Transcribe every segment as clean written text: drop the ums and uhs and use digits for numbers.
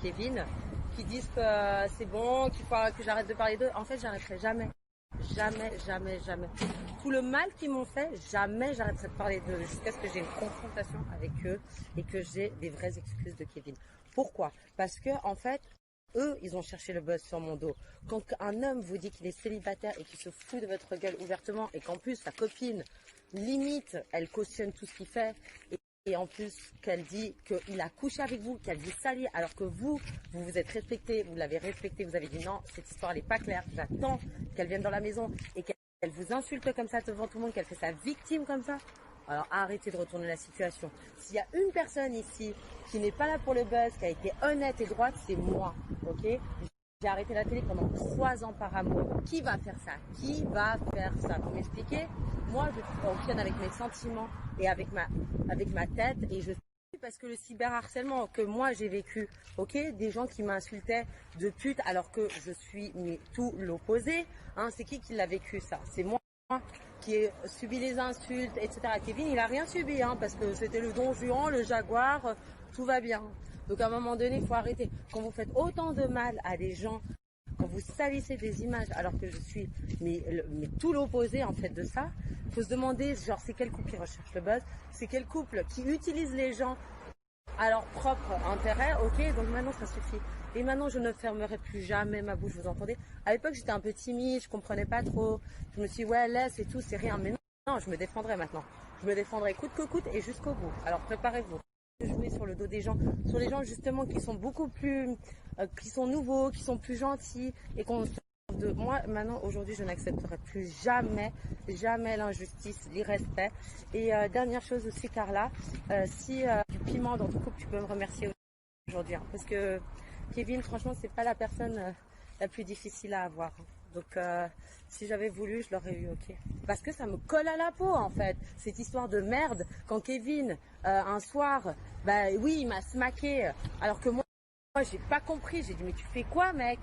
Kevin, qui disent que c'est bon, qu'il faut que j'arrête de parler d'eux. En fait, j'arrêterai jamais. Jamais, jamais, jamais. Tout le mal qu'ils m'ont fait, jamais j'arrêterai de parler d'eux jusqu'à ce que j'ai une confrontation avec eux et que j'ai des vraies excuses de Kevin. Pourquoi? Parce que, en fait, eux, ils ont cherché le buzz sur mon dos. Quand un homme vous dit qu'il est célibataire et qu'il se fout de votre gueule ouvertement et qu'en plus, sa copine, limite, elle cautionne tout ce qu'il fait et en plus qu'elle dit qu'il a couché avec vous, qu'elle vous salit, alors que vous vous êtes respecté, vous l'avez respecté, vous avez dit non, cette histoire n'est pas claire, j'attends qu'elle vienne dans la maison et qu'elle vous insulte comme ça devant tout le monde, qu'elle fait sa victime comme ça. Alors arrêtez de retourner la situation. S'il y a une personne ici qui n'est pas là pour le buzz, qui a été honnête et droite, c'est moi, ok? J'ai arrêté la télé pendant 3 ans par amour. Qui va faire ça? Qui va faire ça? Pour m'expliquer, moi je fonctionne avec mes sentiments et avec ma tête et je parce que le cyberharcèlement que moi j'ai vécu, ok, des gens qui m'insultaient de pute alors que je suis tout l'opposé, hein, c'est qui l'a vécu ça? C'est moi qui ai subi les insultes, etc. Kevin, il a rien subi, hein, parce que c'était le Don Juan, le Jaguar, tout va bien. Donc à un moment donné, il faut arrêter. Quand vous faites autant de mal à des gens, quand vous salissez des images, alors que je suis mais tout l'opposé en fait de ça, il faut se demander, genre, c'est quel couple qui recherche le buzz, c'est quel couple qui utilise les gens à leur propre intérêt, ok, donc maintenant ça suffit. Et maintenant je ne fermerai plus jamais ma bouche, vous entendez? À l'époque j'étais un peu timide, je comprenais pas trop, je me suis dit ouais laisse et tout, c'est rien, mais non, je me défendrai maintenant. Je me défendrai coûte que coûte et jusqu'au bout. Alors préparez-vous. Jouer sur le dos des gens, sur les gens justement qui sont beaucoup plus, qui sont nouveaux, qui sont plus gentils et qu'on de moi maintenant aujourd'hui je n'accepterai plus jamais l'injustice, l'irrespect et dernière chose aussi Carla, si du piment dans ton couple tu peux me remercier aujourd'hui hein, parce que Kevin franchement c'est pas la personne la plus difficile à avoir hein. Donc si j'avais voulu je l'aurais eu, ok, parce que ça me colle à la peau en fait cette histoire de merde quand Kevin un soir bah oui il m'a smacké alors que moi j'ai pas compris, j'ai dit mais tu fais quoi mec?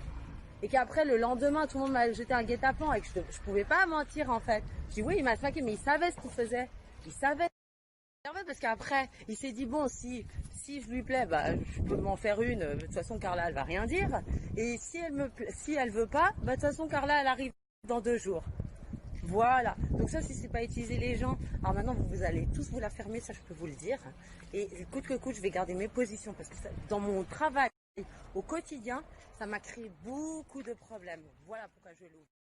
Et qu'après le lendemain tout le monde m'a jeté un guet-apens et que je pouvais pas mentir en fait. J'ai dit oui il m'a smacké mais il savait ce qu'il faisait, il savait. Parce qu'après il s'est dit bon si je lui plais bah je peux m'en faire une, de toute façon Carla elle va rien dire et si elle veut pas bah de toute façon Carla elle arrive dans 2 jours. Voilà, donc ça si c'est pas utiliser les gens, alors maintenant vous allez tous vous la fermer, ça je peux vous le dire. Et coûte que coûte je vais garder mes positions parce que ça, dans mon travail au quotidien, ça m'a créé beaucoup de problèmes. Voilà pourquoi je l'ouvre.